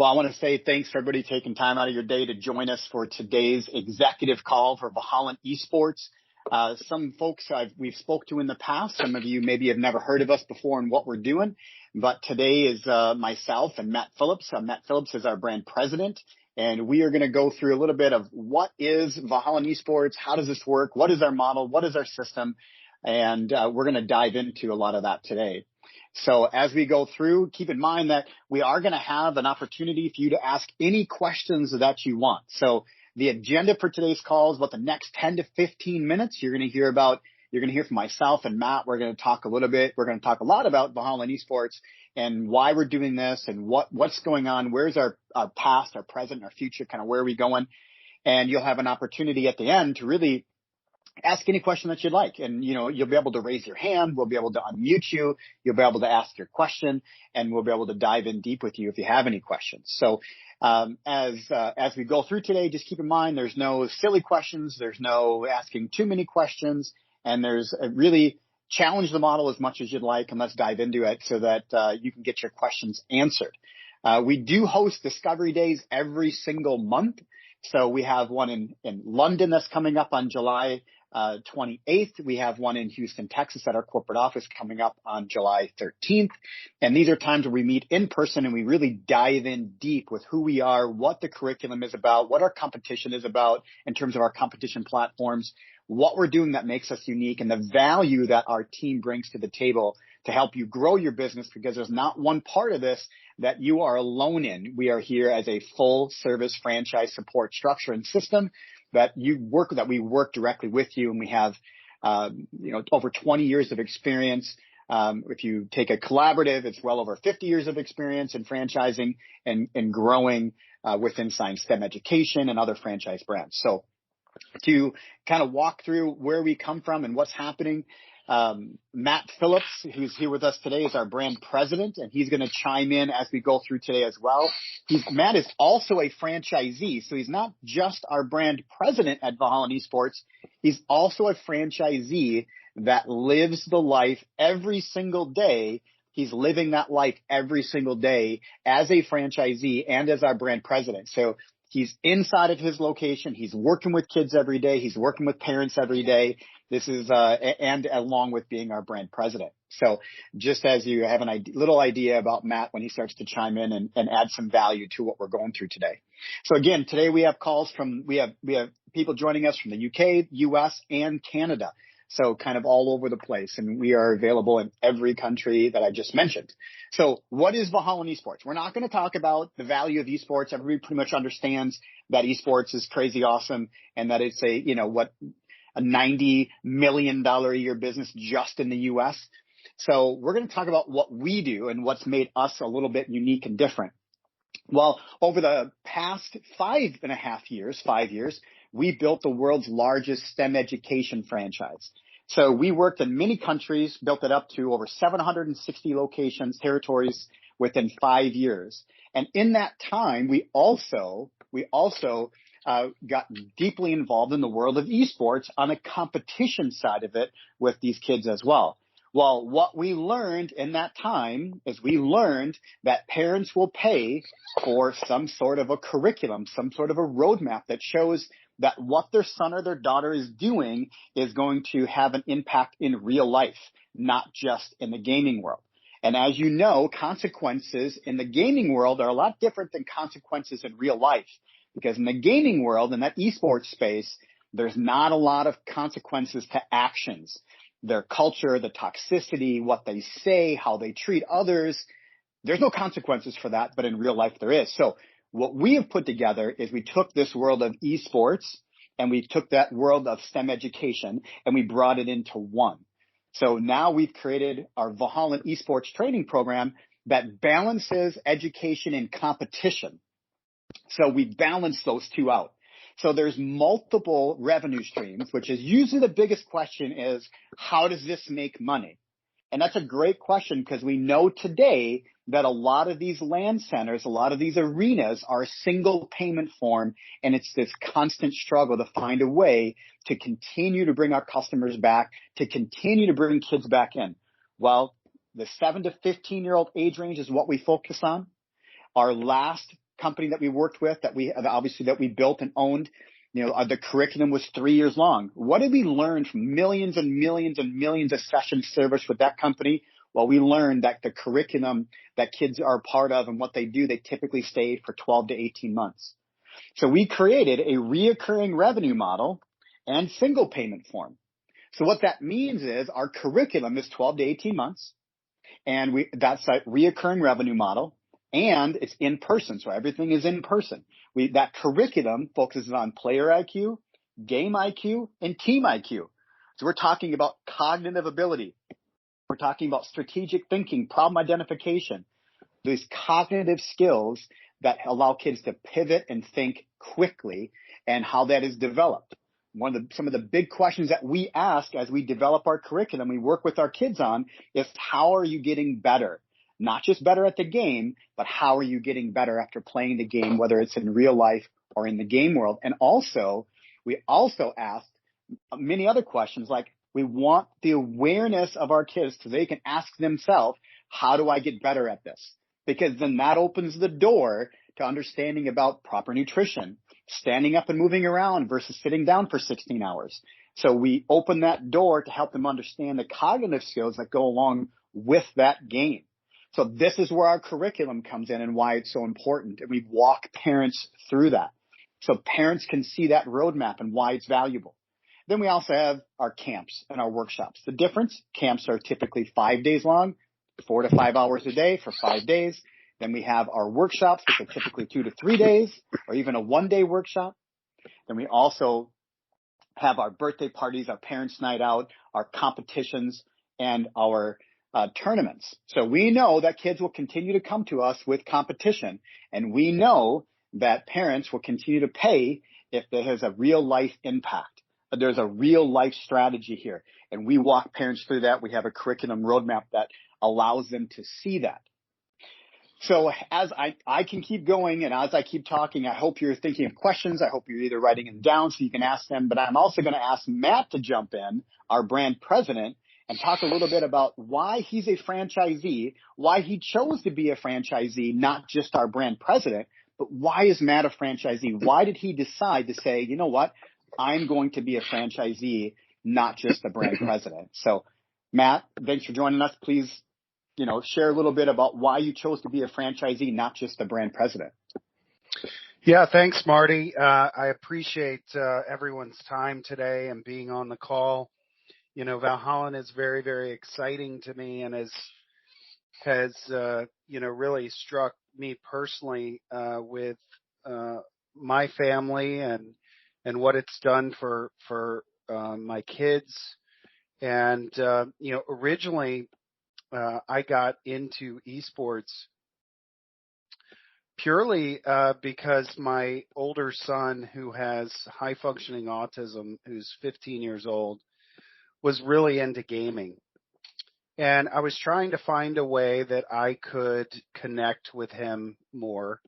Well, I want to say thanks for everybody taking time out of your day to join us for today's executive call for Valhallan Esports. Some folks we've spoke to in the past. Some of you maybe have never heard of us before and what we're doing. But today is myself and Matt Phillips. Matt Phillips is our brand president. And we are going to go through a little bit of what is Valhallan Esports, how does this work, what is our model, what is our system, and we're going to dive into a lot of that today. So as we go through, keep in mind that we are going to have an opportunity for you to ask any questions that you want. So the agenda for today's call is about the next 10 to 15 minutes. You're going to hear from myself and Matt. We're going to talk a lot about Valhallan Esports and why we're doing this and what's going on. Where's our past, our present, our future, kind of where are we going? And you'll have an opportunity at the end to really ask any question that you'd like. And, you'll be able to raise your hand. We'll be able to unmute you. You'll be able to ask your question and we'll be able to dive in deep with you if you have any questions. So, as we go through today, just keep in mind, there's no silly questions. There's no asking too many questions, and there's really challenge the model as much as you'd like. And let's dive into it so that, you can get your questions answered. We do host Discovery Days every single month. So we have one in London that's coming up on July 28th. We have one in Houston, Texas at our corporate office coming up on July 13th. And these are times where we meet in person and we really dive in deep with who we are, what the curriculum is about, what our competition is about in terms of our competition platforms, what we're doing that makes us unique, and the value that our team brings to the table to help you grow your business, because there's not one part of this that you are alone in. We are here as a full service franchise support structure and system that we work directly with you. And we have, over 20 years of experience. If you take a collaborative, it's well over 50 years of experience in franchising and growing within science, STEM education and other franchise brands. So to kind of walk through where we come from and what's happening, Matt Phillips, who's here with us today, is our brand president, and he's going to chime in as we go through today as well. Matt is also a franchisee, so he's not just our brand president at Valhallan Esports. He's also a franchisee that lives the life every single day. He's living that life every single day as a franchisee and as our brand president. So he's inside of his location. He's working with kids every day. He's working with parents every day. This is, and along with being our brand president. So just as you have a little idea about Matt when he starts to chime in and add some value to what we're going through today. So again, today we have we have people joining us from the UK, US, and Canada. So kind of all over the place. And we are available in every country that I just mentioned. So what is Valhallan Esports? We're not going to talk about the value of esports. Everybody pretty much understands that esports is crazy awesome and that it's a $90 million a year business just in the US. So we're going to talk about what we do and what's made us a little bit unique and different. Well, over the past 5 years, we built the world's largest STEM education franchise. So we worked in many countries, built it up to over 760 locations, territories within 5 years. And in that time, we also got deeply involved in the world of esports on a competition side of it with these kids as well. Well, what we learned in that time is we learned that parents will pay for some sort of a curriculum, some sort of a roadmap that shows that what their son or their daughter is doing is going to have an impact in real life, not just in the gaming world. And as you know, consequences in the gaming world are a lot different than consequences in real life. Because in the gaming world, in that esports space, there's not a lot of consequences to actions. Their culture, the toxicity, what they say, how they treat others, there's no consequences for that, but in real life there is. So what we have put together is we took this world of esports and we took that world of STEM education and we brought it into one. So now we've created our Valhallan Esports training program that balances education and competition. So we balance those two out. So there's multiple revenue streams, which is usually the biggest question is, how does this make money? And that's a great question because we know today that a lot of these LAN centers, a lot of these arenas are a single payment form, and it's this constant struggle to find a way to continue to bring our customers back, to continue to bring kids back in. Well, the 7 to 15-year-old age range is what we focus on. Our last company that we worked with that we built and owned, the curriculum was 3 years long. What did we learn from millions and millions and millions of sessions serviced with that company? Well, we learned that the curriculum that kids are a part of and what they do, they typically stay for 12 to 18 months. So we created a reoccurring revenue model and single payment form. So what that means is our curriculum is 12 to 18 months, and that's a reoccurring revenue model, and it's in person. So everything is in person. That curriculum focuses on player IQ, game IQ, and team IQ. So we're talking about cognitive ability. We're talking about strategic thinking, problem identification, these cognitive skills that allow kids to pivot and think quickly, and how that is developed. Some of the big questions that we ask as we develop our curriculum, we work with our kids on, is how are you getting better? Not just better at the game, but how are you getting better after playing the game, whether it's in real life or in the game world? And also, we also ask many other questions, like we want the awareness of our kids so they can ask themselves, how do I get better at this? Because then that opens the door to understanding about proper nutrition, standing up and moving around versus sitting down for 16 hours. So we open that door to help them understand the cognitive skills that go along with that game. So this is where our curriculum comes in and why it's so important. And we walk parents through that so parents can see that roadmap and why it's valuable. Then we also have our camps and our workshops. The difference, camps are typically 5 days long, 4 to 5 hours a day for 5 days. Then we have our workshops, which are typically 2 to 3 days, or even a 1-day workshop. Then we also have our birthday parties, our parents' night out, our competitions, and our tournaments. So we know that kids will continue to come to us with competition, and we know that parents will continue to pay if there has a real life impact. There's a real life strategy here, and we walk parents through that. We have a curriculum roadmap that allows them to see that. So as I can keep going, and as I keep talking, I hope you're thinking of questions. I hope you're either writing them down so you can ask them, but I'm also going to ask Matt to jump in, our brand president, and talk a little bit about why he's a franchisee, why he chose to be a franchisee, not just our brand president, but why is Matt a franchisee? Why did he decide to say, you know what, I'm going to be a franchisee, not just a brand president? So Matt, thanks for joining us. Please, share a little bit about why you chose to be a franchisee, not just a brand president. Yeah, thanks, Marty. I appreciate everyone's time today and being on the call. Valhallan is very, very exciting to me, and has really struck me personally with my family and what it's done for my kids. And originally I got into esports purely because my older son, who has high functioning autism, who's 15 years old, was really into gaming. And I was trying to find a way that I could connect with him more.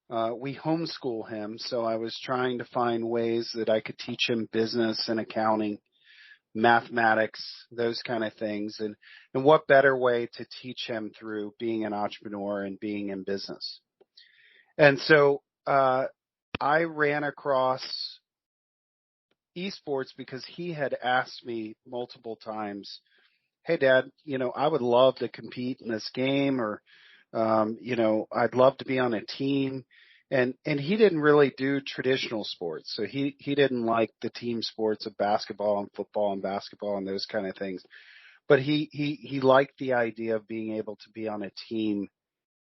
We homeschool him, so I was trying to find ways that I could teach him business and accounting, mathematics, those kind of things. And what better way to teach him through being an entrepreneur and being in business. And so I ran across esports because he had asked me multiple times, hey, Dad, I would love to compete in this game, or, I'd love to be on a team. And he didn't really do traditional sports. So he didn't like the team sports of basketball and football and basketball and those kind of things. But he liked the idea of being able to be on a team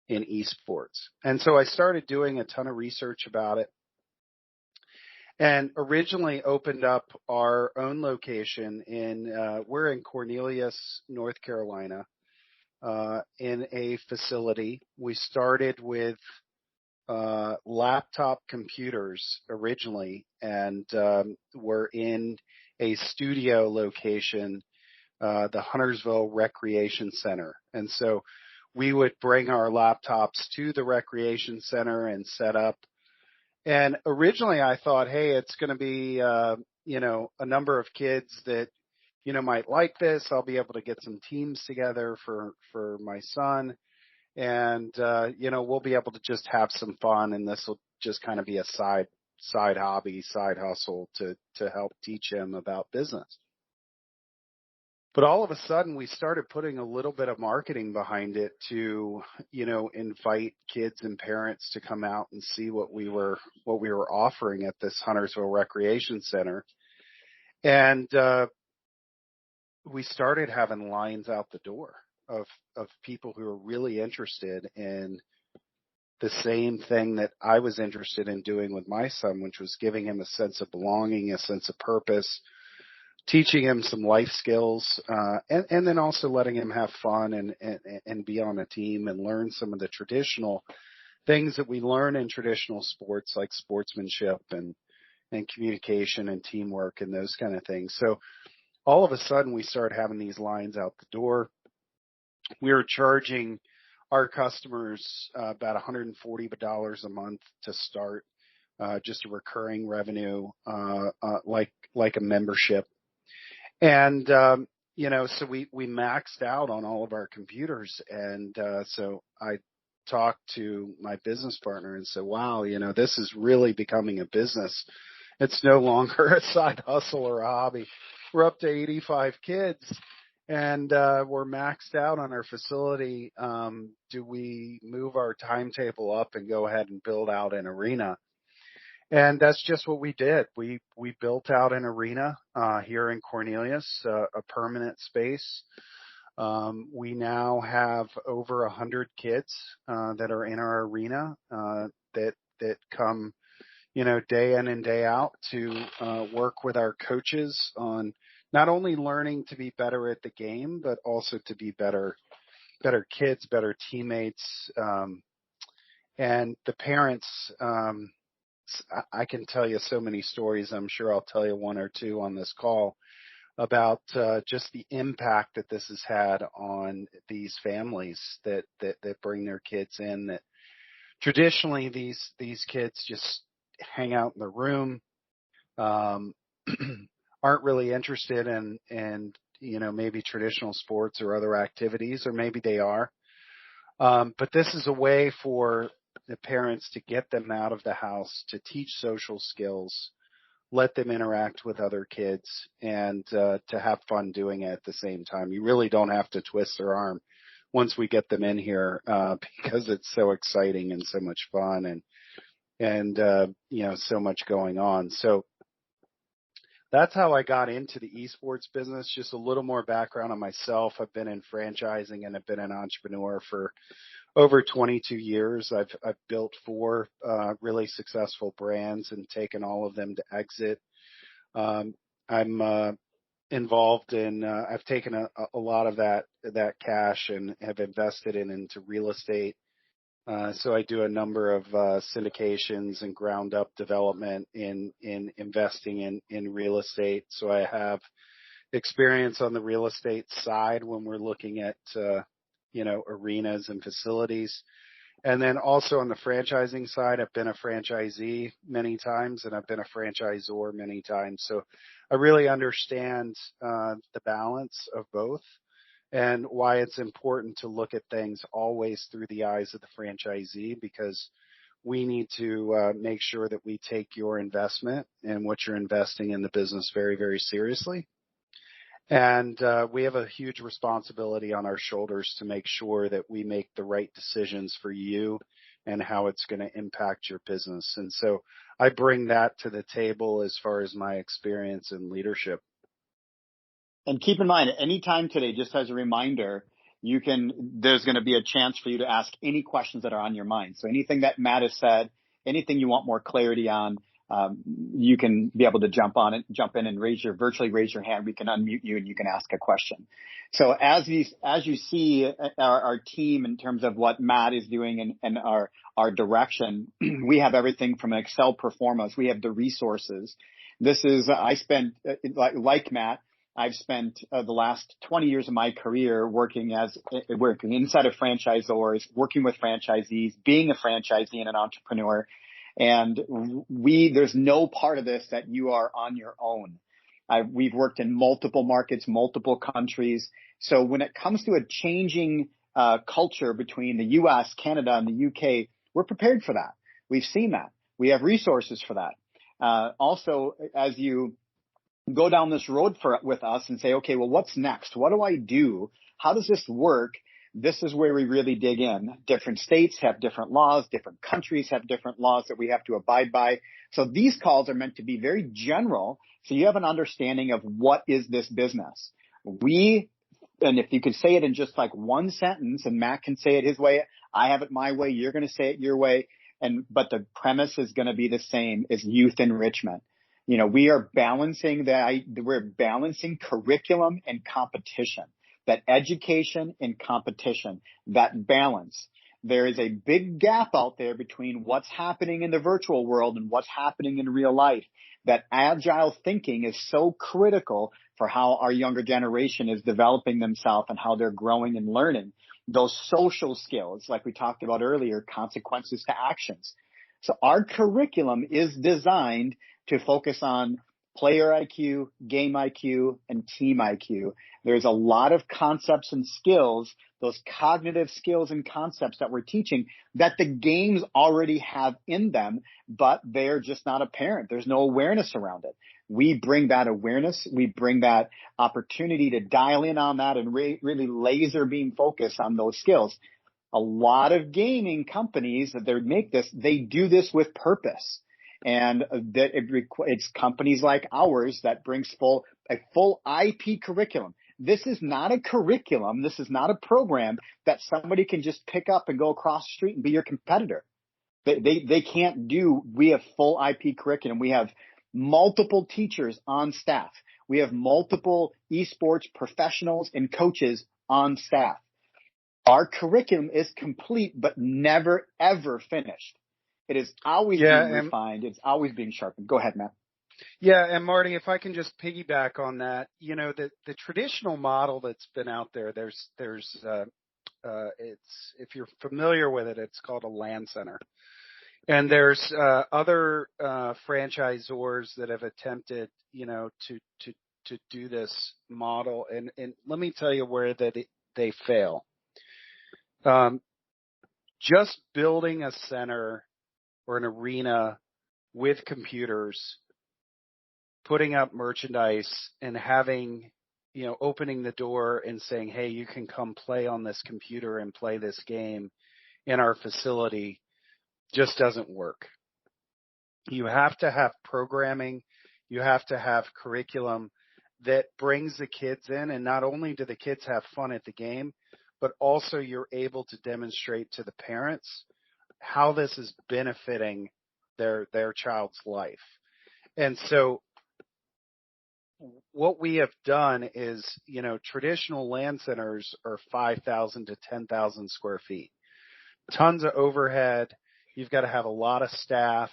in esports. And so I started doing a ton of research about it, and originally opened up our own location we're in Cornelius, North Carolina, in a facility. We started with laptop computers originally, and we're in a studio location, the Huntersville Recreation Center. And so we would bring our laptops to the recreation center and set up. And originally I thought, hey, it's going to be, a number of kids that, might like this. I'll be able to get some teams together for my son. and we'll be able to just have some fun, and this will just kind of be a side hobby, side hustle to help teach him about business. But all of a sudden, we started putting a little bit of marketing behind it to, invite kids and parents to come out and see what we were offering at this Huntersville Recreation Center. And we started having lines out the door of people who are really interested in the same thing that I was interested in doing with my son, which was giving him a sense of belonging, a sense of purpose, teaching him some life skills, and then also letting him have fun and be on a team and learn some of the traditional things that we learn in traditional sports, like sportsmanship and communication and teamwork and those kind of things. So all of a sudden, we started having these lines out the door. We were charging our customers about $140 a month to start, just a recurring revenue, like a membership. And, so we maxed out on all of our computers. And so I talked to my business partner and said, wow, this is really becoming a business. It's no longer a side hustle or a hobby. We're up to 85 kids, and we're maxed out on our facility. Do we move our timetable up and go ahead and build out an arena? And that's just what we did. We built out an arena here in Cornelius, a permanent space. We now have over 100 kids that are in our arena that come, day in and day out to work with our coaches on not only learning to be better at the game, but also to be better kids, better teammates, and the parents. I can tell you so many stories. I'm sure I'll tell you one or two on this call about just the impact that this has had on these families that bring their kids in. That traditionally these kids just hang out in the room, aren't really interested in maybe traditional sports or other activities, or maybe they are. But this is a way for the parents to get them out of the house, to teach social skills, let them interact with other kids, and to have fun doing it at the same time. You really don't have to twist their arm once we get them in here, because it's so exciting and so much fun and so much going on. So that's how I got into the esports business. Just a little more background on myself. I've been in franchising and I've been an entrepreneur for over 22 years. I've built 4 really successful brands and taken all of them to exit. I'm involved in. I've taken a lot of that cash and have invested into real estate. So I do a number of syndications and ground up development in investing in real estate. So I have experience on the real estate side when we're looking at arenas and facilities. And then also on the franchising side, I've been a franchisee many times and I've been a franchisor many times. So I really understand the balance of both and why it's important to look at things always through the eyes of the franchisee, because we need to make sure that we take your investment and what you're investing in the business very, very seriously. And we have a huge responsibility on our shoulders to make sure that we make the right decisions for you and how it's going to impact your business. And so I bring that to the table as far as my experience in leadership. And keep in mind, anytime today, just as a reminder, there's going to be a chance for you to ask any questions that are on your mind. So anything that Matt has said, anything you want more clarity on, you can be able to jump in and virtually raise your hand. We can unmute you and you can ask a question. So as you see our team in terms of what Matt is doing and our direction, we have everything from Excel performance. We have the resources. Like Matt, I've spent the last 20 years of my career working inside of franchisors, working with franchisees, being a franchisee and an entrepreneur. And there's no part of this that you are on your own. We've worked in multiple markets, multiple countries. So when it comes to a changing culture between the U.S., Canada, and the U.K., we're prepared for that. We've seen that. We have resources for that. Also, as you go down this road with us and say, okay, well, what's next? What do I do? How does this work? This is where we really dig in. Different states have different laws. Different countries have different laws that we have to abide by. So these calls are meant to be very general, so you have an understanding of what is this business. And if you could say it in just like one sentence, and Matt can say it his way, I have it my way, you're going to say it your way, but the premise is going to be the same: is youth enrichment. We are we're balancing curriculum and competition, that education and competition, that balance. There is a big gap out there between what's happening in the virtual world and what's happening in real life. That agile thinking is so critical for how our younger generation is developing themselves and how they're growing and learning. Those social skills, like we talked about earlier, consequences to actions. So our curriculum is designed to focus on player IQ, game IQ, and team IQ. There's a lot of concepts and skills, those cognitive skills and concepts that we're teaching, that the games already have in them, but they're just not apparent. There's no awareness around it. We bring that awareness. We bring that opportunity to dial in on that and really laser beam focus on those skills. A lot of gaming companies that make this, they do this with purpose. And that it's companies like ours that brings a full IP curriculum. This is not a curriculum. This is not a program that somebody can just pick up and go across the street and be your competitor. They can't do. We have full IP curriculum. We have multiple teachers on staff. We have multiple esports professionals and coaches on staff. Our curriculum is complete, but never, ever finished. It is always being refined. It's always being sharpened. Go ahead, Matt. Yeah, and Marty, if I can just piggyback on that, the traditional model that's been out there, it's, if you're familiar with it, it's called a LAN center. And there's other franchisors that have attempted, to do this model, and let me tell you where they fail. Just building a center or an arena with computers, putting up merchandise and having, opening the door and saying, hey, you can come play on this computer and play this game in our facility, just doesn't work. You have to have programming. You have to have curriculum that brings the kids in. And not only do the kids have fun at the game, but also you're able to demonstrate to the parents how this is benefiting their child's life. And so what we have done is, traditional LAN centers are 5,000 to 10,000 square feet. Tons of overhead. You've got to have a lot of staff.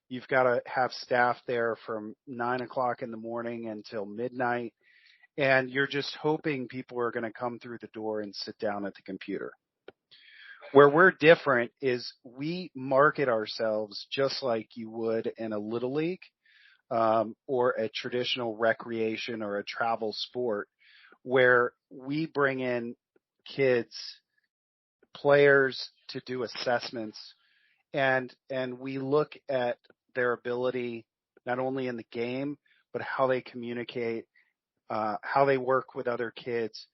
You've got to have staff there from 9 o'clock in the morning until midnight. And you're just hoping people are going to come through the door and sit down at the computer. Where we're different is we market ourselves just like you would in a little league, or a traditional recreation or a travel sport, where we bring in kids, players, to do assessments, and we look at their ability not only in the game, but how they communicate, how they work with other kids.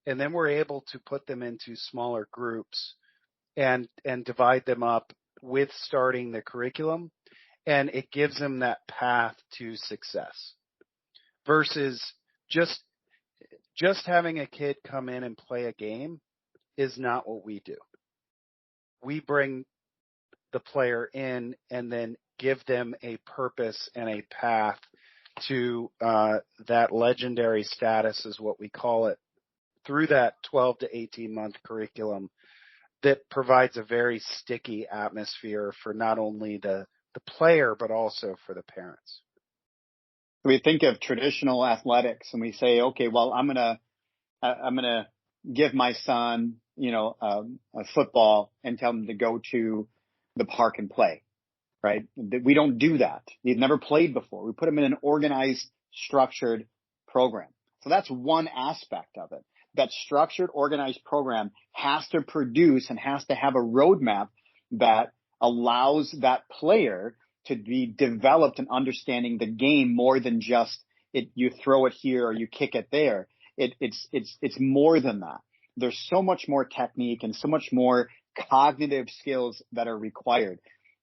And then we're able to put them into smaller groups and divide them up with starting the curriculum. And it gives them that path to success versus just having a kid come in and play a game is not what we do. We bring the player in and then give them a purpose and a path to that legendary status, is what we call it, through that 12 to 18 month curriculum that provides a very sticky atmosphere for not only the player, but also for the parents. We think of traditional athletics and we say, okay, well, I'm gonna give my son, a football and tell him to go to the park and play, right? We don't do that. He's never played before. We put him in an organized, structured program. So that's one aspect of it. that structured, organized program has to produce and has to have a roadmap that allows that player to be developed in understanding the game more than just you throw it here or you kick it there. It's more than that. There's so much more technique and so much more cognitive skills that are required.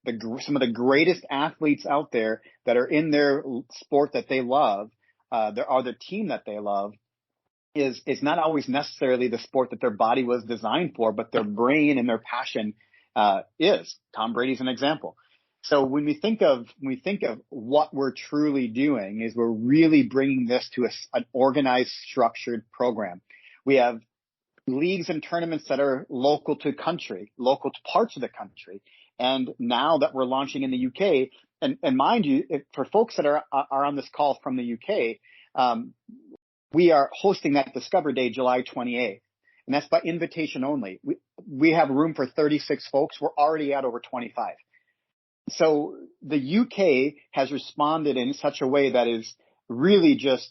Some of the greatest athletes out there that are in their sport that they love, the team that they love, is not always necessarily the sport that their body was designed for, but their brain and their passion is. Tom Brady's an example. So when we think of what we're truly doing, is we're really bringing this to an organized, structured program. We have leagues and tournaments that are local to parts of the country. And now that we're launching in the UK, and mind you, for folks that are on this call from the UK, we are hosting that Discover Day July 28th. And that's by invitation only. We have room for 36 folks. We're already at over 25. So the UK has responded in such a way that is really just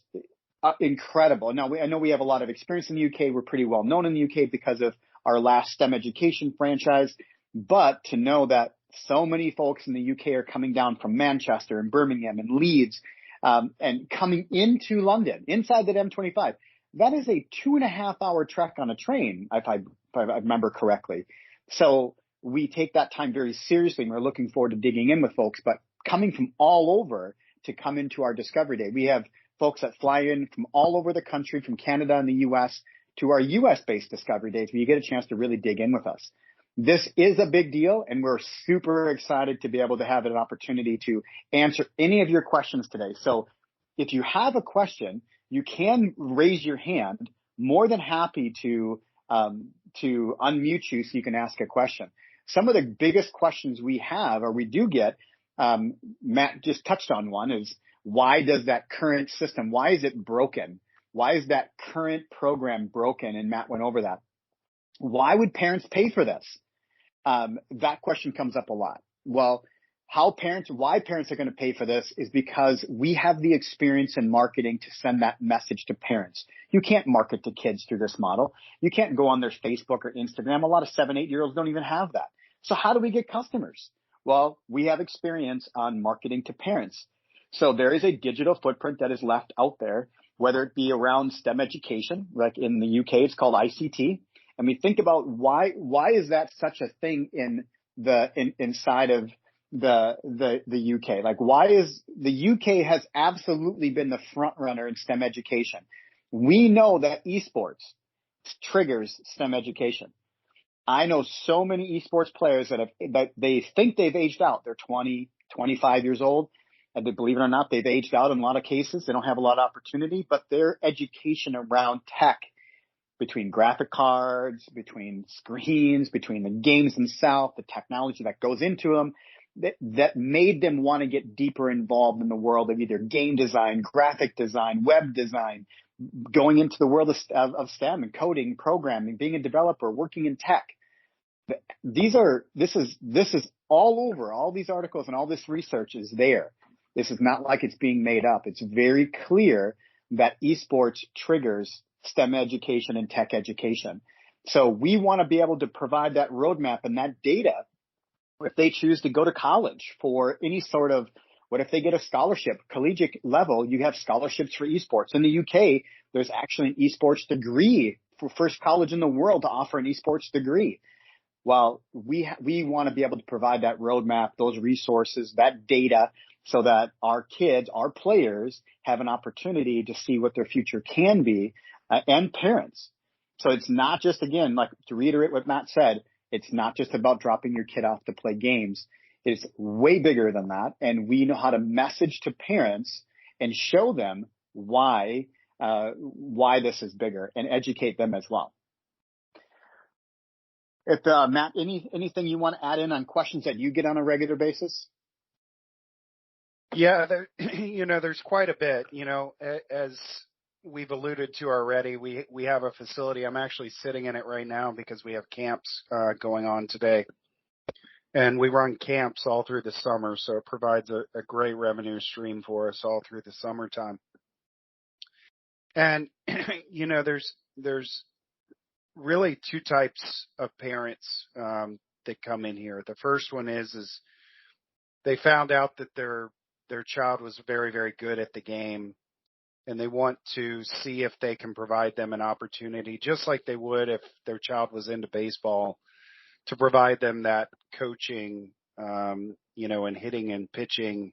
incredible. Now, I know we have a lot of experience in the UK. We're pretty well known in the UK because of our last STEM education franchise. But to know that so many folks in the UK are coming down from Manchester and Birmingham and Leeds and coming into London, inside the M25, that is a 2.5-hour trek on a train, if I remember correctly. So we take that time very seriously, and we're looking forward to digging in with folks. But coming from all over to come into our Discovery Day, we have folks that fly in from all over the country, from Canada and the US, to our US-based Discovery Days, where you get a chance to really dig in with us. This is a big deal, and we're super excited to be able to have an opportunity to answer any of your questions today. So if you have a question, you can raise your hand. More than happy to unmute you so you can ask a question. Some of the biggest questions we have, or we do get, Matt just touched on one, is why does that current system, why is it broken? Why is that current program broken? And Matt went over that. Why would parents pay for this? That question comes up a lot. Well, why parents are going to pay for this is because we have the experience in marketing to send that message to parents. You can't market to kids through this model. You can't go on their Facebook or Instagram. A lot of 7, 8-year-olds don't even have that. So how do we get customers? Well, we have experience on marketing to parents. So there is a digital footprint that is left out there, whether it be around STEM education, like in the UK, it's called ICT. And we think about why is that such a thing inside of the UK? Like, why is the UK has absolutely been the front runner in STEM education. We know that esports triggers STEM education. I know so many esports players that they think they've aged out. They're 20, 25 years old. And believe it or not, they've aged out in a lot of cases. They don't have a lot of opportunity, but their education around tech, between graphic cards, between screens, between the games themselves, the technology that goes into them, that made them want to get deeper involved in the world of either game design, graphic design, web design, going into the world of STEM and coding, programming, being a developer, working in tech. This is all over. All these articles and all this research is there. This is not like it's being made up. It's very clear that esports triggers STEM education and tech education. So we want to be able to provide that roadmap and that data if they choose to go to college for any sort of, what if they get a scholarship, collegiate level, you have scholarships for esports. In the UK, there's actually an esports degree, for first college in the world to offer an esports degree. Well, we want to be able to provide that roadmap, those resources, that data, so that our kids, our players, have an opportunity to see what their future can be, and parents. So it's not just, again, like to reiterate what Matt said, it's not just about dropping your kid off to play games. It's way bigger than that. And we know how to message to parents and show them why this is bigger and educate them as well. If Matt, anything you want to add in on questions that you get on a regular basis? Yeah, there's quite a bit. As we've alluded to already, we have a facility. I'm actually sitting in it right now because we have camps going on today. And we run camps all through the summer, so it provides a great revenue stream for us all through the summertime. And, there's really two types of parents, that come in here. The first one is they found out that their child was very, very good at the game, and they want to see if they can provide them an opportunity, just like they would if their child was into baseball, to provide them that coaching, and hitting and pitching,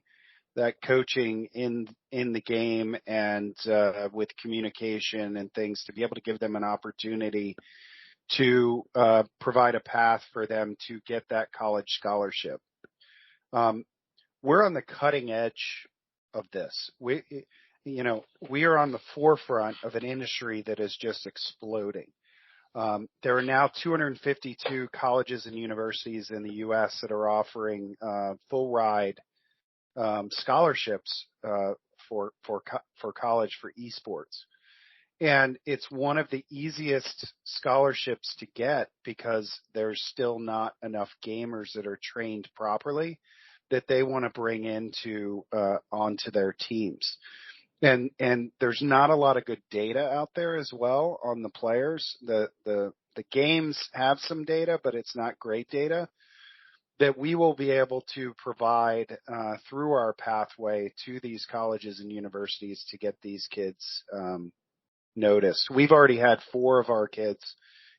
that coaching in the game, and with communication and things, to be able to give them an opportunity to provide a path for them to get that college scholarship. We're on the cutting edge of this. We are on the forefront of an industry that is just exploding. There are now 252 colleges and universities in the U.S. that are offering full ride scholarships for college for esports. And it's one of the easiest scholarships to get because there's still not enough gamers that are trained properly that they want to bring onto their teams. And there's not a lot of good data out there as well on the players. The games have some data, but it's not great data that we will be able to provide through our pathway to these colleges and universities to get these kids noticed. We've already had 4 of our kids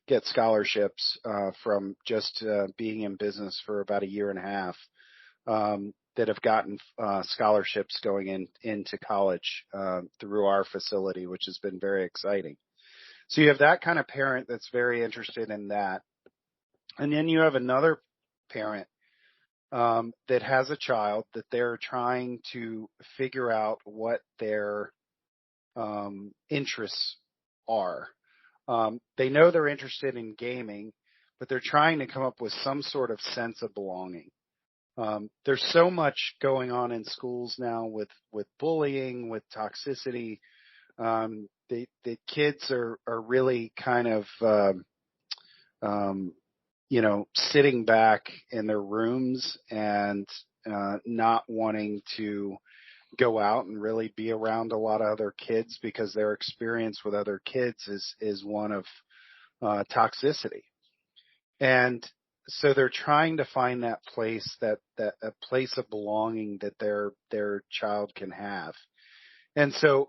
get scholarships from just being in business for about a year and a half, that have gotten scholarships going into college through our facility, which has been very exciting. So you have that kind of parent that's very interested in that. And then you have another parent that has a child that they're trying to figure out what their interests are. They know they're interested in gaming, but they're trying to come up with some sort of sense of belonging. There's so much going on in schools now with bullying, with toxicity. The kids are really kind of, sitting back in their rooms and not wanting to go out and really be around a lot of other kids because their experience with other kids is one of toxicity. And so they're trying to find that place, that a place of belonging that their child can have. And so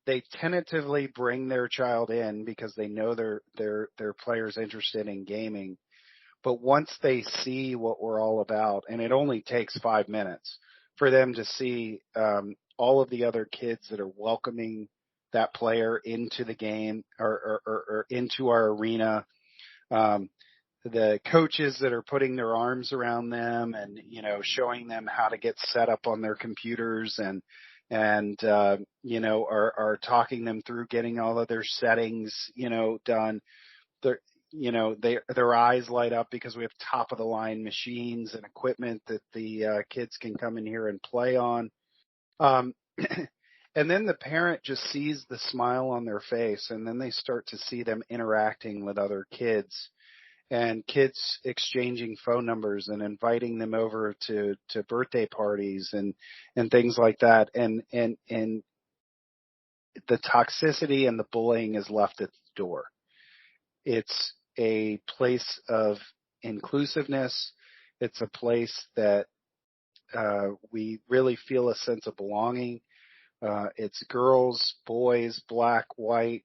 they tentatively bring their child in because they know their players interested in gaming. But once they see what we're all about, and it only takes 5 minutes for them to see all of the other kids that are welcoming that player into the game or into our arena, the coaches that are putting their arms around them and, showing them how to get set up on their computers and are talking them through getting all of their settings, done. Their eyes light up because we have top of the line machines and equipment that the kids can come in here and play on. And then the parent just sees the smile on their face, and then they start to see them interacting with other kids, and kids exchanging phone numbers and inviting them over to birthday parties and things like that. And the toxicity and the bullying is left at the door. It's a place of inclusiveness. It's a place that we really feel a sense of belonging. It's girls, boys, black, white,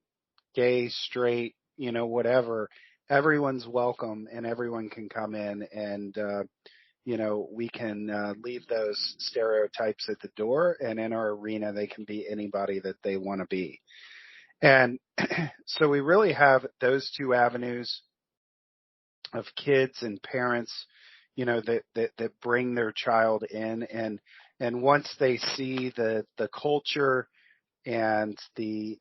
gay, straight, whatever. Everyone's welcome and everyone can come in and, we can leave those stereotypes at the door, and in our arena, they can be anybody that they want to be. And so we really have those two avenues of kids and parents, that bring their child in, and once they see the culture and the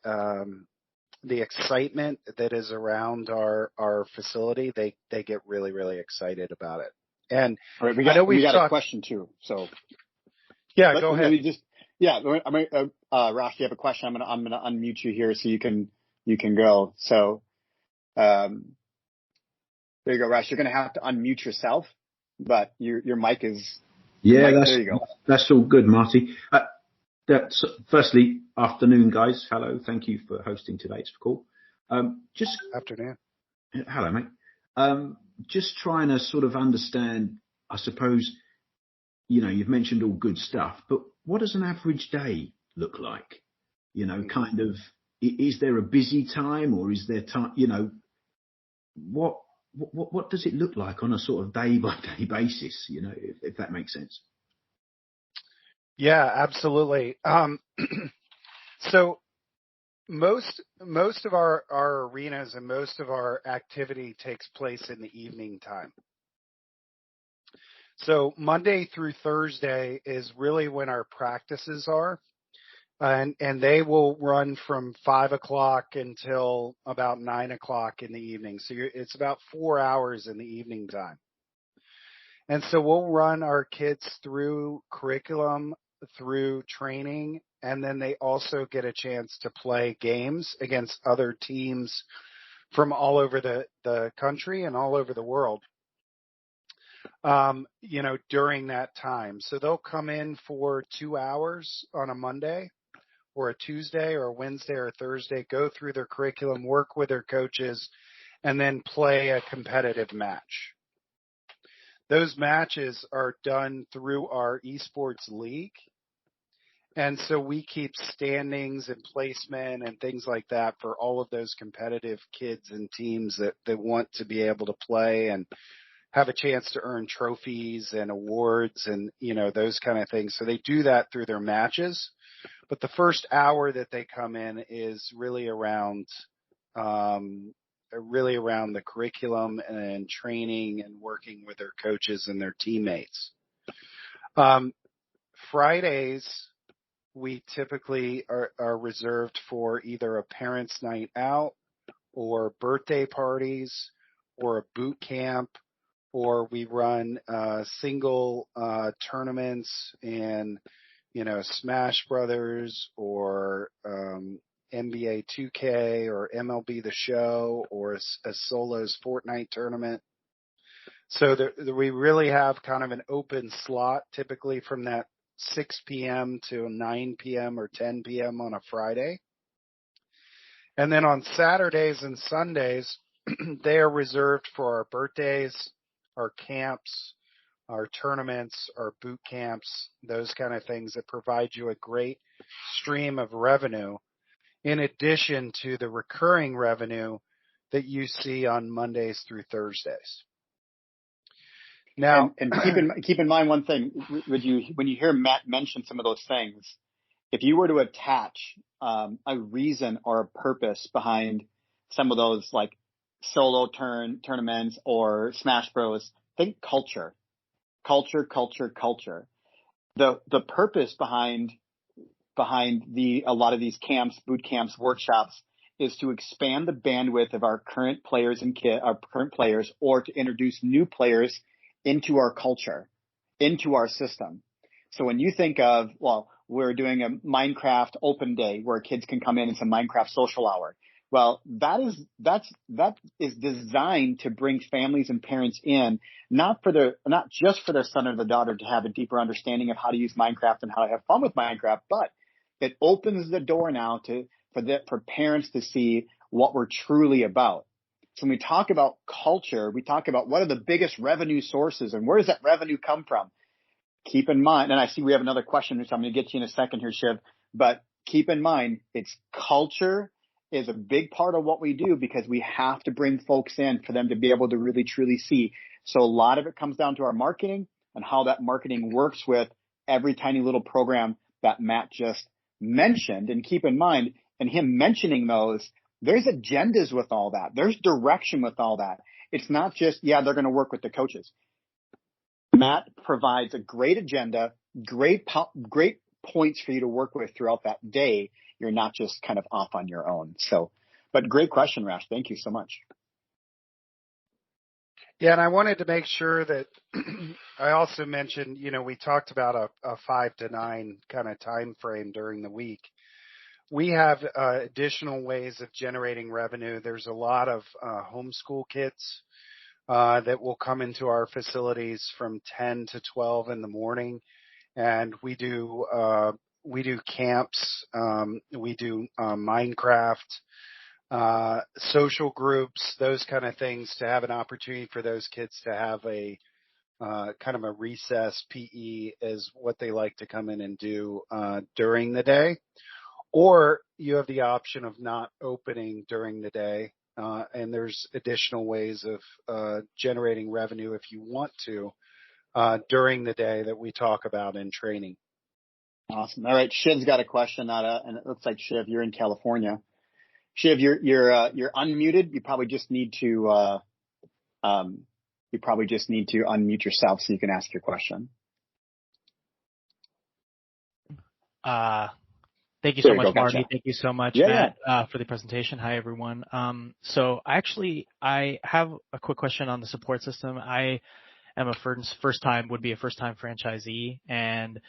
excitement that is around our facility, they get really, really excited about it. And all right, we got a question too. So yeah, go ahead. Ross, you have a question. I'm gonna unmute you here so you can go. So there you go, Ross. You're gonna have to unmute yourself, but your mic is. Yeah, there you go. That's all good, Marty. That's firstly, afternoon, guys. Hello, thank you for hosting today's call. Just Afternoon. hello, mate. Just trying to sort of understand. I suppose you've mentioned all good stuff, but what does an average day look like? Hmm. Kind of, is there a busy time or is there time? What what does it look like on a sort of day by day basis? If that makes sense. Yeah, absolutely. So most of our arenas and most of our activity takes place in the evening time. So Monday through Thursday is really when our practices are, and they will run from 5 o'clock until about 9 o'clock in the evening. So it's about 4 hours in the evening time. And so we'll run our kids through curriculum, through training, and then they also get a chance to play games against other teams from all over the country and all over the world, during that time. So they'll come in for 2 hours on a Monday or a Tuesday or a Wednesday or a Thursday, go through their curriculum, work with their coaches, and then play a competitive match. Those matches are done through our esports league. And so we keep standings and placement and things like that for all of those competitive kids and teams that want to be able to play and have a chance to earn trophies and awards and, those kind of things. So they do that through their matches. But the first hour that they come in is really around the curriculum and training and working with their coaches and their teammates. Fridays, we typically are reserved for either a parents' night out or birthday parties or a boot camp, or we run single tournaments in, Smash Brothers or NBA 2K or MLB The Show or a solos Fortnite tournament. So we really have kind of an open slot, typically from that 6 p.m. to 9 p.m. or 10 p.m. on a Friday. And then on Saturdays and Sundays, they are reserved for our birthdays, our camps, our tournaments, our boot camps, those kind of things that provide you a great stream of revenue in addition to the recurring revenue that you see on Mondays through Thursdays. Now, And keep in mind one thing, when you hear Matt mention some of those things, if you were to attach a reason or a purpose behind some of those like solo tournaments or Smash Bros, think culture. The purpose behind a lot of these camps, boot camps, workshops is to expand the bandwidth of our current players our current players, or to introduce new players into our culture, into our system. So when you think of, well, we're doing a Minecraft open day where kids can come in and some Minecraft social hour. Well, that is designed to bring families and parents in, not just for their son or their daughter to have a deeper understanding of how to use Minecraft and how to have fun with Minecraft, but it opens the door now for parents to see what we're truly about. So when we talk about culture, we talk about what are the biggest revenue sources and where does that revenue come from? Keep in mind, and I see we have another question, which I'm going to get to you in a second here, Shiv, but keep in mind, it's culture is a big part of what we do because we have to bring folks in for them to be able to really truly see. So a lot of it comes down to our marketing and how that marketing works with every tiny little program that Matt just mentioned. And keep in mind, in him mentioning those, there's agendas with all that. There's direction with all that. It's not just, they're going to work with the coaches. Matt provides a great agenda, great points for you to work with throughout that day. You're not just kind of off on your own. So, but great question, Rash. Thank you so much. Yeah, and I wanted to make sure that I also mentioned, we talked about a 5 to 9 kind of time frame during the week. We have additional ways of generating revenue. There's a lot of homeschool kids that will come into our facilities from 10 to 12 in the morning. And we do we do camps, we do Minecraft, social groups, those kind of things, to have an opportunity for those kids to have a kind of a recess PE is what they like to come in and do during the day. Or you have the option of not opening during the day, and there's additional ways of generating revenue if you want to during the day that we talk about in training. Awesome. All right, Shiv's got a question, and it looks like Shiv, you're in California. Shiv, you're unmuted. You probably just need to unmute yourself so you can ask your question. Thank you so much, Marty. Gotcha. Thank you so much, Matt, for the presentation. Hi, everyone. So I have a quick question on the support system. I am a first time franchisee, and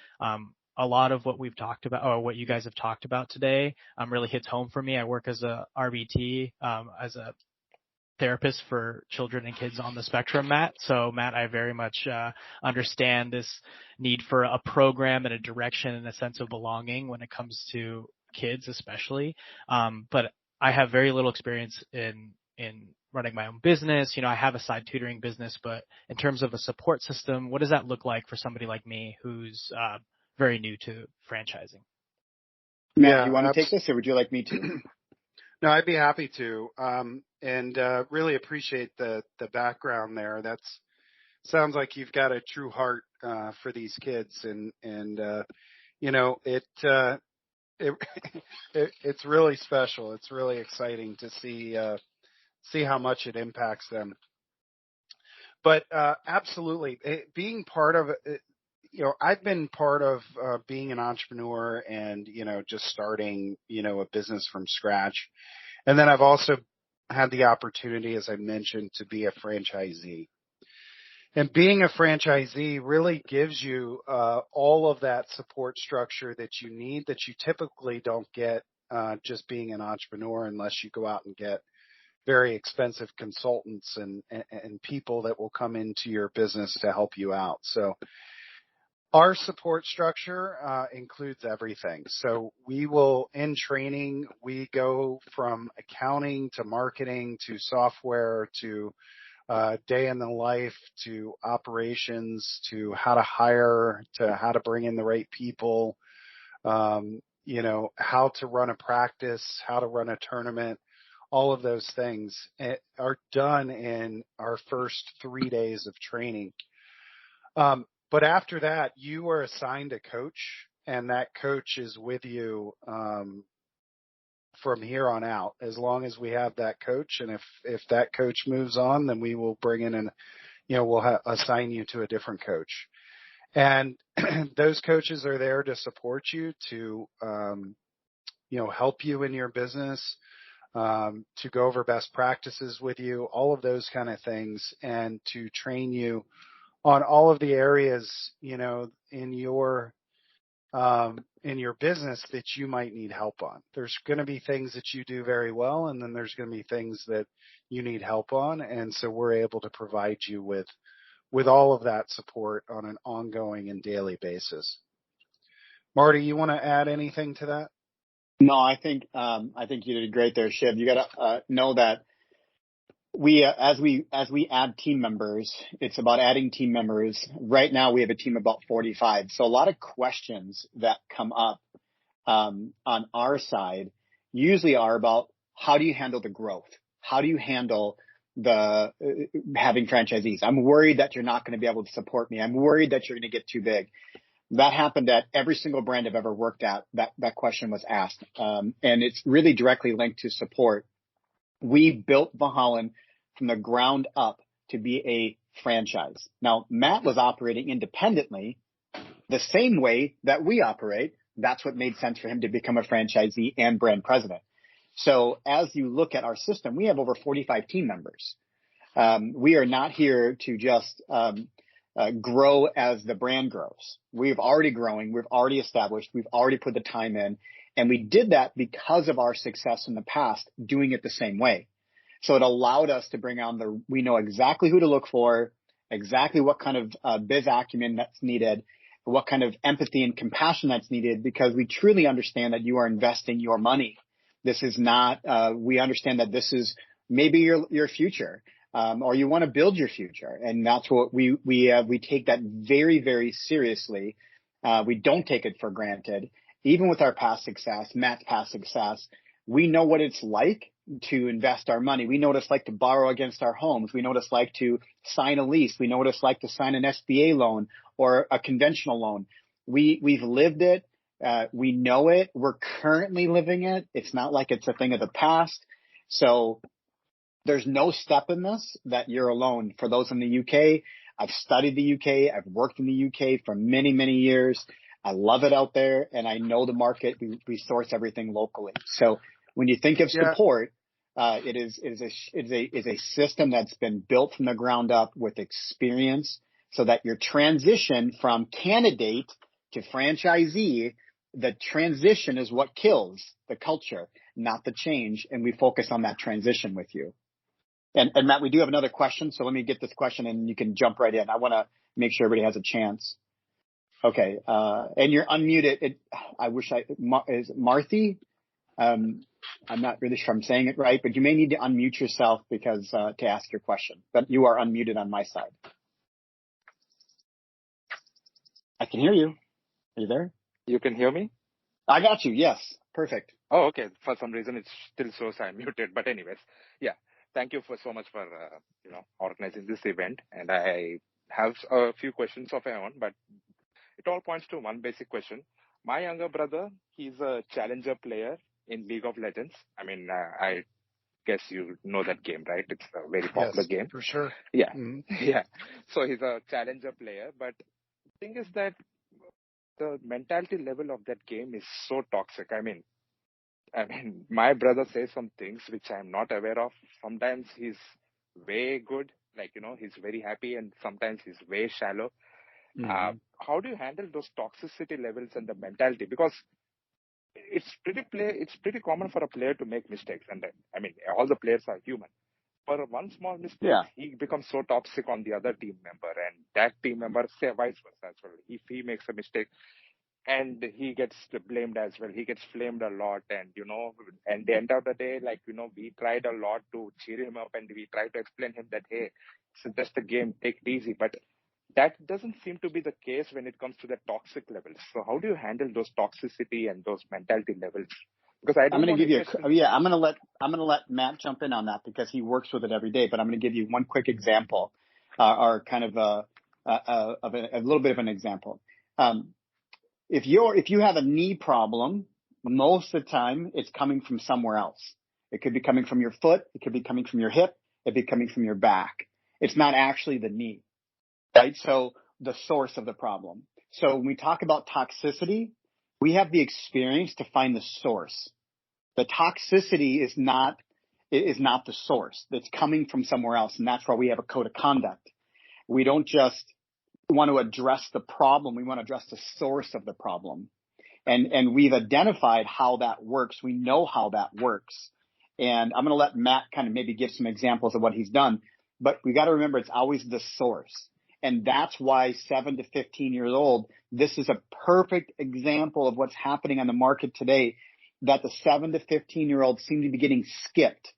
a lot of what we've talked about, or what you guys have talked about today, really hits home for me. I work as a RBT, as a therapist for children and kids on the spectrum, Matt. So, Matt, I very much understand this need for a program and a direction and a sense of belonging when it comes to kids, especially. But I have very little experience in running my own business. I have a side tutoring business, but in terms of a support system, what does that look like for somebody like me who's very new to franchising? Matt, do you want to take this, or would you like me to? No, I'd be happy to. And really appreciate the background there. That's sounds like you've got a true heart for these kids, and it's really special. It's really exciting to see how much it impacts them. But absolutely, being part of it. I've been part of being an entrepreneur and just starting a business from scratch, and then I've also had the opportunity, as I mentioned, to be a franchisee. And being a franchisee really gives you all of that support structure that you need, that you typically don't get just being an entrepreneur, unless you go out and get very expensive consultants and people that will come into your business to help you out. So our support structure includes everything. So we will, in training, we go from accounting to marketing to software to day in the life to operations to how to hire to how to bring in the right people, how to run a practice, how to run a tournament. All of those things are done in our first 3 days of training. But after that, you are assigned a coach, and that coach is with you from here on out, as long as we have that coach. And if that coach moves on, then we will bring in we'll assign you to a different coach. And those coaches are there to support you, to help you in your business, to go over best practices with you, all of those kind of things, and to train you on all of the areas, in your business that you might need help on. There's going to be things that you do very well, and then there's going to be things that you need help on. And so we're able to provide you with all of that support on an ongoing and daily basis. Marty, you want to add anything to that? No, I think you did great there, Shiv. You got to know that we, as we add team members, it's about adding team members. Right now, we have a team of about 45. So a lot of questions that come up on our side usually are about, how do you handle the growth? How do you handle the having franchisees? I'm worried that you're not going to be able to support me. I'm worried that you're going to get too big. That happened at every single brand I've ever worked at. That question was asked, and it's really directly linked to support. We built Valhallan from the ground up to be a franchise. Now, Matt was operating independently the same way that we operate. That's what made sense for him to become a franchisee and brand president. So as you look at our system, we have over 45 team members. We are not here to just grow as the brand grows. We've already growing. We've already established. We've already put the time in. And we did that because of our success in the past, doing it the same way. So it allowed us to bring on we know exactly who to look for, exactly what kind of biz acumen that's needed. what kind of empathy and compassion that's needed, because we truly understand that you are investing your money. This is not, we understand that this is maybe your future, or you want to build your future. And that's what we take that very, very seriously. We don't take it for granted. Even with our past success, Matt's past success, we know what it's like to invest our money. We know what it's like to borrow against our homes. We know what it's like to sign a lease. We know what it's like to sign an SBA loan or a conventional loan. We've lived it. We know it. We're currently living it. It's not like it's a thing of the past. So there's no step in this that you're alone. For those in the UK, I've studied the UK. I've worked in the UK for many, many years. I love it out there, and I know the market. We source everything locally. So when you think of support, it is a system that's been built from the ground up with experience, so that your transition from candidate to franchisee, the transition is what kills the culture, not the change. And we focus on that transition with you. And Matt, we do have another question. So let me get this question and you can jump right in. I want to make sure everybody has a chance. Okay. And you're unmuted. Is it Marthy? I'm not really sure I'm saying it right, but you may need to unmute yourself because, to ask your question, but you are unmuted on my side. I can hear you. Are you there? You can hear me? I got you. Yes. Perfect. Oh, okay. For some reason, it still shows I'm muted. But anyways, yeah. Thank you so much for, organizing this event. And I have a few questions of my own, but it all points to one basic question. My younger brother, he's a challenger player in League of Legends. I mean, I guess you know that game, right? It's a very popular game. For sure. Yeah. Mm-hmm. Yeah. So he's a challenger player. But the thing is that the mentality level of that game is so toxic. I mean, my brother says some things which I'm not aware of. Sometimes he's way good, he's very happy, and sometimes he's way shallow. Mm-hmm. How do you handle those toxicity levels and the mentality? Because it's pretty common for a player to make mistakes, and all the players are human. For one small mistake, he becomes so toxic on the other team member, and that team member, say vice versa as well. If he makes a mistake, and he gets blamed as well. He gets flamed a lot. And, at the end of the day, we tried a lot to cheer him up and we tried to explain him that, hey, it's just a game, take it easy. But that doesn't seem to be the case when it comes to the toxic levels. So how do you handle those toxicity and those mentality levels? Because I'm going to give you I'm going to let Matt jump in on that because he works with it every day. But I'm going to give you one quick example, or kind of a little bit of an example. If you have a knee problem, most of the time it's coming from somewhere else. It could be coming from your foot. It could be coming from your hip. It could be coming from your back. It's not actually the knee, right? So the source of the problem. So when we talk about toxicity, we have the experience to find the source. The toxicity is not the source. It's coming from somewhere else. And that's why we have a code of conduct. We don't just want to address the problem. We want to address the source of the problem. And we've identified how that works. We know how that works. And I'm going to let Matt kind of maybe give some examples of what he's done. But we got to remember it's always the source. And that's why 7 to 15 years old, this is a perfect example of what's happening on the market today, that the 7 to 15-year-olds seem to be getting skipped.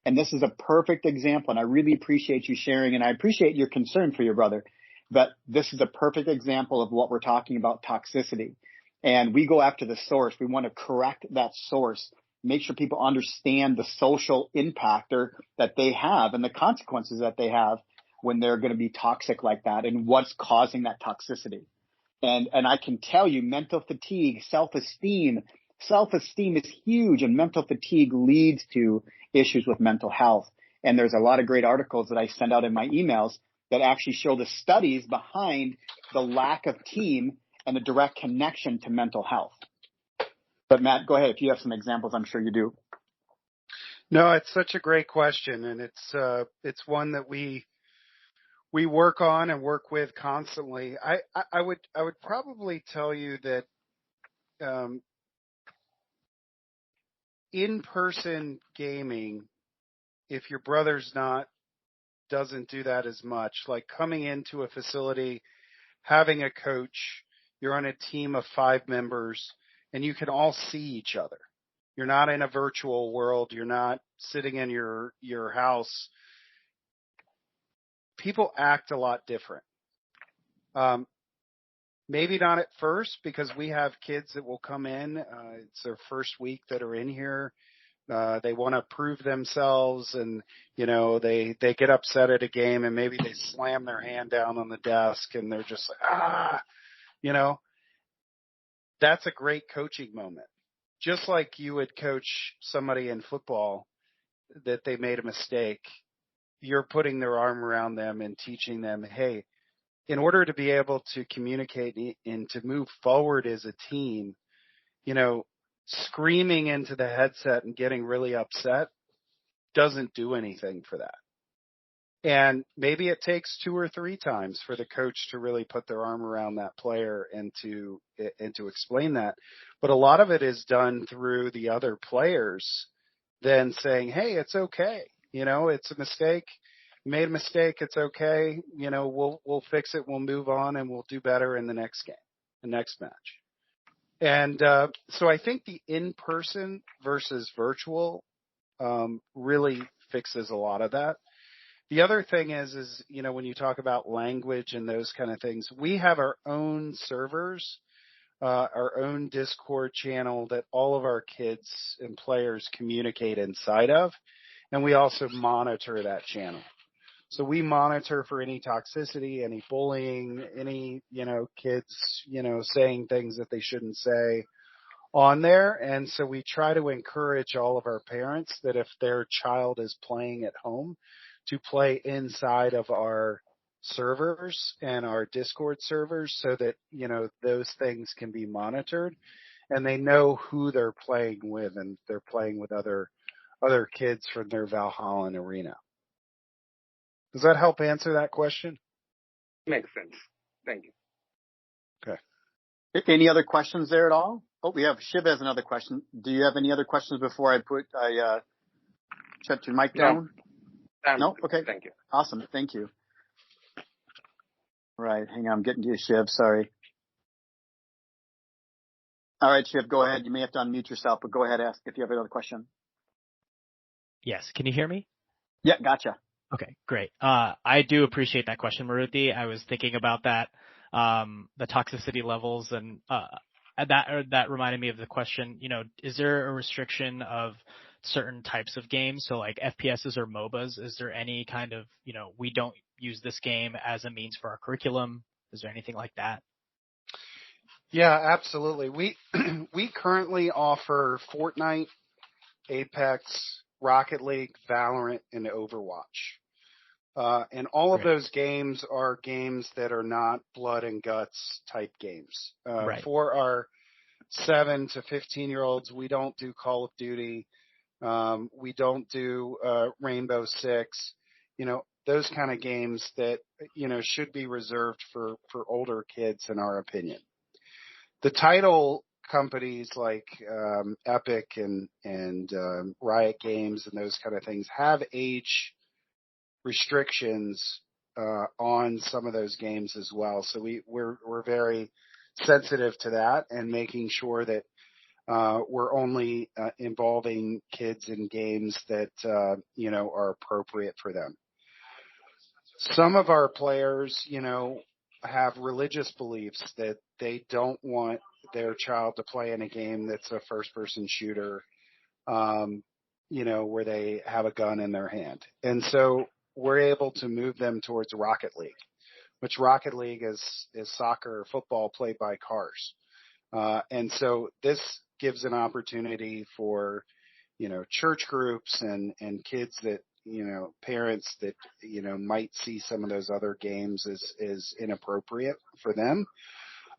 And this is a perfect example. And I really appreciate you sharing. And I appreciate your concern for your brother. But this is a perfect example of what we're talking about, toxicity. And we go after the source. We want to correct that source, make sure people understand the social impact that they have and the consequences that they have when they're going to be toxic like that and what's causing that toxicity. And I can tell you, mental fatigue, self-esteem is huge, and mental fatigue leads to issues with mental health. And there's a lot of great articles that I send out in my emails that actually show the studies behind the lack of team and the direct connection to mental health. But Matt, go ahead. If you have some examples, I'm sure you do. No, it's such a great question, and it's one that we work on and work with constantly. I would probably tell you that in-person gaming, if your brother's doesn't do that as much, like coming into a facility, having a coach, you're on a team of 5 members, and you can all see each other. You're not in a virtual world. You're not sitting in your house. People act a lot different. Maybe not at first, because we have kids that will come in. It's their first week that are in here. They want to prove themselves, and they get upset at a game, and maybe they slam their hand down on the desk, and they're just like, that's a great coaching moment. Just like you would coach somebody in football that they made a mistake, you're putting their arm around them and teaching them, hey, in order to be able to communicate and to move forward as a team, screaming into the headset and getting really upset doesn't do anything for that. And maybe it takes 2 or 3 times for the coach to really put their arm around that player and to explain that. But a lot of it is done through the other players then saying, hey, it's okay. It's a mistake. You made a mistake. It's okay. We'll fix it. We'll move on, and we'll do better in the next game, the next match. And so I think the in-person versus virtual really fixes a lot of that. The other thing is when you talk about language and those kind of things, we have our own servers, our own Discord channel that all of our kids and players communicate inside of, and we also monitor that channel. So we monitor for any toxicity, any bullying, any, kids, saying things that they shouldn't say on there. And so we try to encourage all of our parents that if their child is playing at home, to play inside of our servers and our Discord servers so that, those things can be monitored and they know who they're playing with, and they're playing with other kids from their Valhallan arena. Does that help answer that question? Makes sense. Thank you. Okay. Any other questions there at all? Oh, we have Shiv has another question. Do you have any other questions before I shut your mic down? No? Okay. Thank you. Awesome. Thank you. Right. Hang on. I'm getting to you, Shiv. Sorry. All right, Shiv, go ahead. You may have to unmute yourself, but go ahead, ask if you have another question. Yes. Can you hear me? Yeah, gotcha. Okay, great. I do appreciate that question, Maruti. I was thinking about that, the toxicity levels, and that reminded me of the question, is there a restriction of certain types of games? So like FPSs or MOBAs, is there any kind of, we don't use this game as a means for our curriculum? Is there anything like that? Yeah, absolutely. We currently offer Fortnite, Apex, Rocket League, Valorant, and Overwatch. And all of those games are games that are not blood and guts type games. Right. For our 7 to 15-year-olds, we don't do Call of Duty. We don't do Rainbow Six. Those kind of games that, should be reserved for older kids, in our opinion. The title companies like Epic and Riot Games and those kind of things have age restrictions on some of those games as well. So we're very sensitive to that and making sure that we're only involving kids in games that are appropriate for them. Some of our players, have religious beliefs that they don't want their child to play in a game that's a first-person shooter, where they have a gun in their hand. And so we're able to move them towards Rocket League, which Rocket League is soccer or football played by cars. And so this gives an opportunity for, church groups and kids that, parents that, might see some of those other games as inappropriate for them.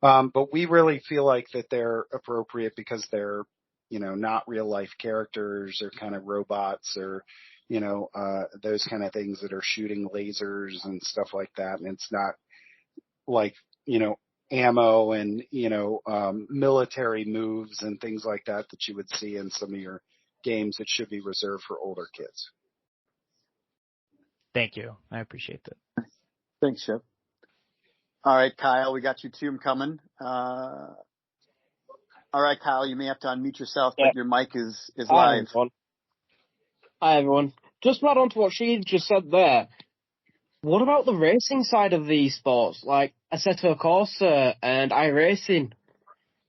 But we really feel like that they're appropriate because they're, not real life characters or kind of robots or, those kind of things that are shooting lasers and stuff like that. And it's not like, ammo and, military moves and things like that you would see in some of your games that should be reserved for older kids. Thank you. I appreciate that. Thanks, Shiv. All right, Kyle, we got you two coming. All right, Kyle, you may have to unmute yourself, Yeah. but your mic is Hi, live. everyone. Hi, everyone. Just to add on to what she just said there, what about the racing side of the sports, like Assetto Corsa and iRacing?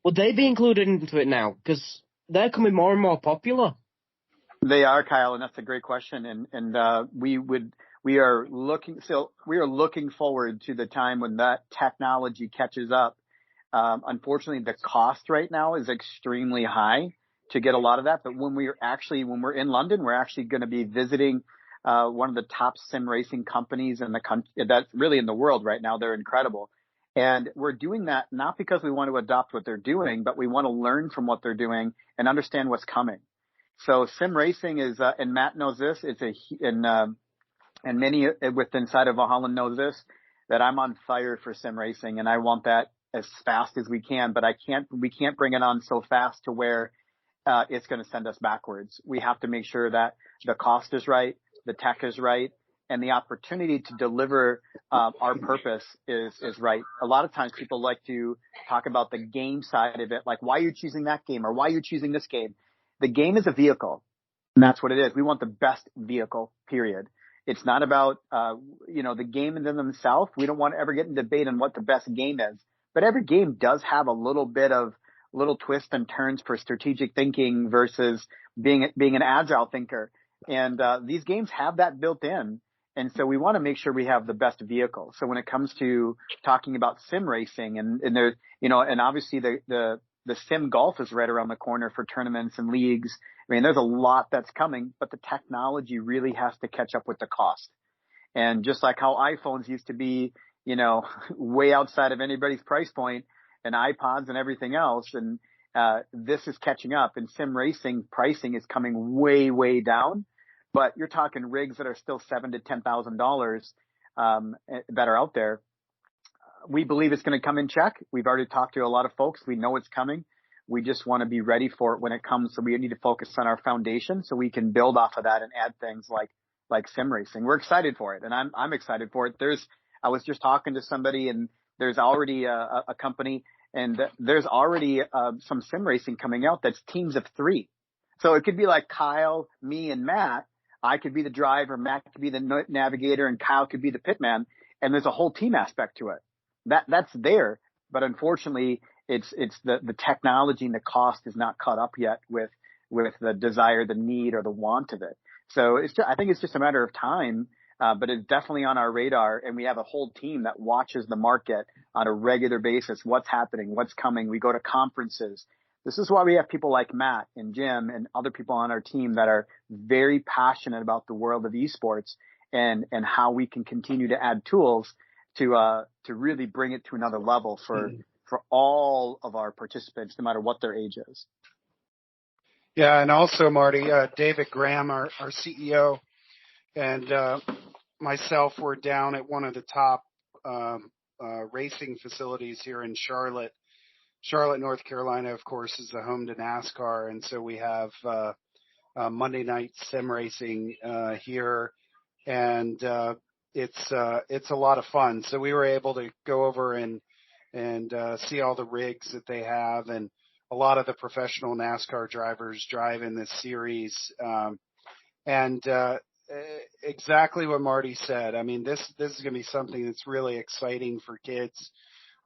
Would they be included into it now? Because they're becoming more and more popular. They are, Kyle, and that's a great question. And we are looking forward to the time when that technology catches up. Unfortunately, the cost right now is extremely high to get a lot of that. But when we're in London, we're actually going to be visiting one of the top sim racing companies in the country, that's really in the world right now. They're incredible. And we're doing that not because we want to adopt what they're doing, but we want to learn from what they're doing and understand what's coming. So sim racing is, and Matt knows this, and many inside of Valhallan knows this, that I'm on fire for sim racing, and I want that as fast as we can, but we can't bring it on so fast to where it's going to send us backwards. We have to make sure that the cost is right, the tech is right, and the opportunity to deliver our purpose is right. A lot of times people like to talk about the game side of it, like why you're choosing that game or why you're choosing this game. The game is a vehicle, and that's what it is. We want the best vehicle, period. It's not about, the game in themselves. We don't want to ever get in debate on what the best game is. But every game does have a little bit of little twists and turns for strategic thinking versus being an agile thinker. And these games have that built in. And so we want to make sure we have the best vehicle. So when it comes to talking about sim racing and there, and obviously the sim golf is right around the corner for tournaments and leagues. I mean, there's a lot that's coming, but the technology really has to catch up with the cost. And just like how iPhones used to be, way outside of anybody's price point, and iPods and everything else, and this is catching up. And sim racing pricing is coming way, way down. But you're talking rigs that are still $7,000 to $10,000 that are out there. We believe it's going to come in check. We've already talked to a lot of folks. We know it's coming. We just want to be ready for it when it comes. So we need to focus on our foundation so we can build off of that and add things like sim racing. We're excited for it, and I'm excited for it. I was just talking to somebody, and there's already a company, and there's already some sim racing coming out that's teams of 3. So it could be like Kyle, me, and Matt. I could be the driver, Matt could be the navigator, and Kyle could be the pitman. And there's a whole team aspect to it. That's there, but unfortunately, it's the technology and the cost is not caught up yet with the desire, the need, or the want of it. So I think it's just a matter of time, but it's definitely on our radar, and we have a whole team that watches the market on a regular basis. What's happening? What's coming? We go to conferences. This is why we have people like Matt and Jim and other people on our team that are very passionate about the world of esports and how we can continue to add tools to really bring it to another level for all of our participants, no matter what their age is. Yeah, and also Marty, David Graham, our CEO, and myself were down at one of the top racing facilities here in Charlotte. Charlotte, North Carolina, of course, is the home to NASCAR, and so we have Monday night sim racing here, and it's a lot of fun. So we were able to go over and see all the rigs that they have, and a lot of the professional NASCAR drivers drive in this series. And exactly what Marty said. I mean, this is going to be something that's really exciting for kids.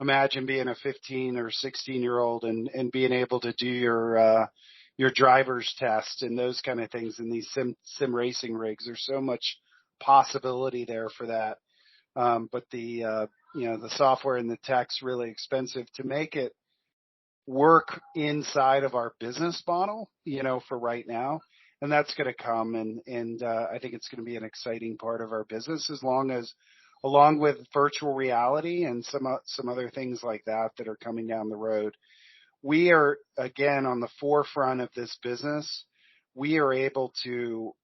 Imagine being a 15 or 16-year-old and being able to do your driver's test and those kind of things in these sim racing rigs. There's so much possibility there for that. But the software and the tech's really expensive to make it work inside of our business model, for right now. And that's going to come. And I think it's going to be an exciting part of our business along with virtual reality and some other things like that are coming down the road. We are, again, on the forefront of this business. We are able to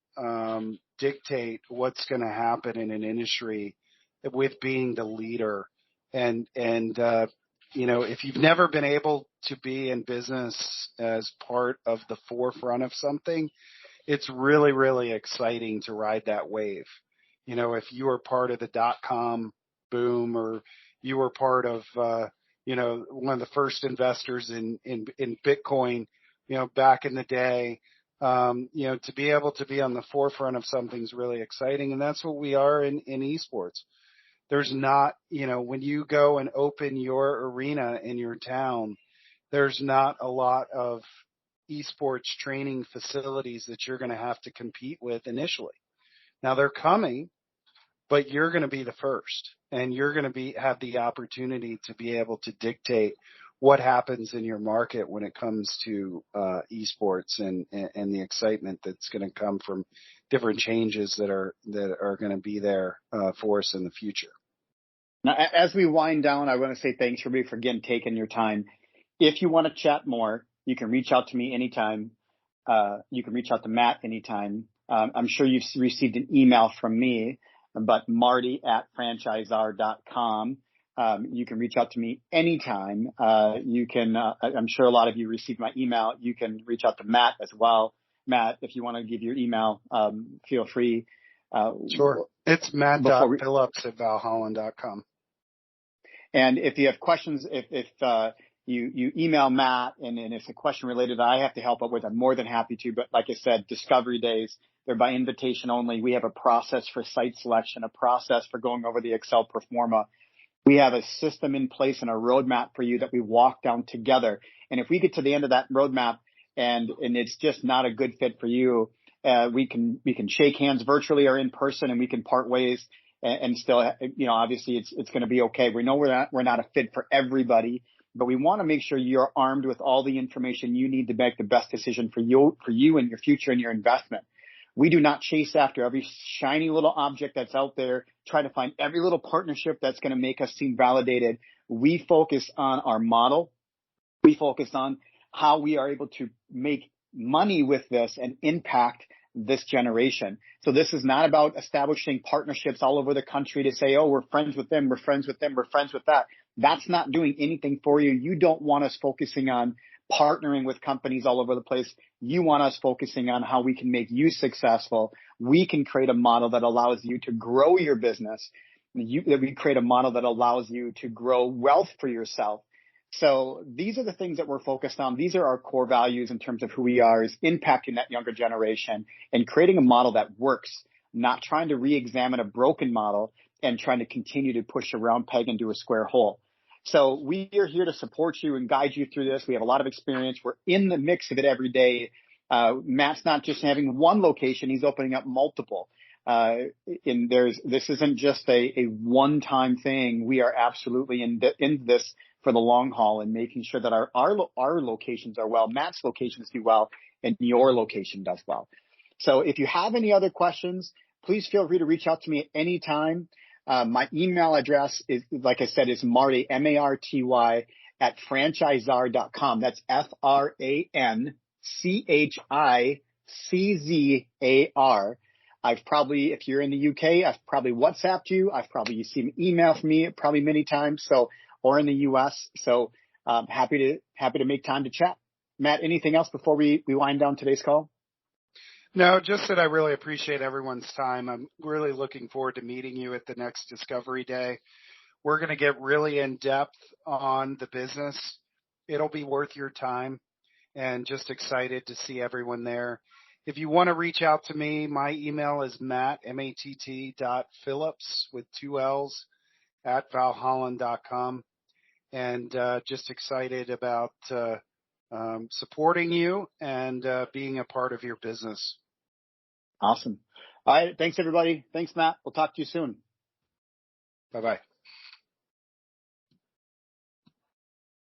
dictate what's going to happen in an industry with being the leader. And if you've never been able to be in business as part of the forefront of something, it's really, really exciting to ride that wave. If you were part of the .com boom or, you were part of, one of the first investors in Bitcoin, back in the day. To be able to be on the forefront of something's really exciting. And that's what we are in esports. There's not, when you go and open your arena in your town, there's not a lot of esports training facilities that you're going to have to compete with initially. Now they're coming, but you're going to be the first, and you're going to have the opportunity to be able to dictate what happens in your market when it comes to esports and the excitement that's going to come from different changes that are going to be there for us in the future. Now, as we wind down, I want to say thanks for again taking your time. If you want to chat more, you can reach out to me anytime. You can reach out to Matt anytime. I'm sure you've received an email from me, but marty@franchisr.com. You can reach out to me anytime. I'm sure a lot of you received my email. You can reach out to Matt as well. Matt, if you want to give your email, feel free. Sure. It's matt.phillips@valhallan.com. And if you have questions, if you email Matt and it's a question related that I have to help out with, I'm more than happy to. But like I said, discovery days, they're by invitation only. We have a process for site selection, a process for going over the Excel performa. We have a system in place and a roadmap for you that we walk down together. And if we get to the end of that roadmap and it's just not a good fit for you, we can shake hands virtually or in person, and we can part ways and still, obviously it's going to be okay. We know we're not a fit for everybody, but we want to make sure you're armed with all the information you need to make the best decision for you and your future and your investment. We do not chase after every shiny little object that's out there, try to find every little partnership that's going to make us seem validated. We focus on our model. We focus on how we are able to make money with this and impact this generation. So this is not about establishing partnerships all over the country to say, oh, we're friends with them, we're friends with them, we're friends with that. That's not doing anything for you. You don't want us focusing on partnering with companies all over the place. You want us focusing on how we can make you successful. We can create a model that allows you to grow your business. We create a model that allows you to grow wealth for yourself. So these are the things that we're focused on. These are our core values in terms of who we are, is impacting that younger generation and creating a model that works, not trying to re-examine a broken model and trying to continue to push a round peg into a square hole. So we are here to support you and guide you through this. We have a lot of experience. We're in the mix of it every day. Matt's not just having one location. He's opening up multiple. This isn't just a one-time thing. We are absolutely in this for the long haul and making sure that our locations are well, Matt's locations do well, and your location does well. So if you have any other questions, please feel free to reach out to me at any time. My email address is, like I said, is Marty, MARTY, @franchisr.com. That's FRANCHICZAR. If you're in the UK, I've probably WhatsApped you. I've probably seen an email from me probably many times. Or in the US. So happy to make time to chat. Matt, anything else before we wind down today's call? No, just that I really appreciate everyone's time. I'm really looking forward to meeting you at the next Discovery Day. We're going to get really in depth on the business. It'll be worth your time, and just excited to see everyone there. If you want to reach out to me, my email is matt.phillips with 2 L's @valhallan.com. And just excited about supporting you and being a part of your business. Awesome. All right. Thanks, everybody. Thanks, Matt. We'll talk to you soon. Bye-bye.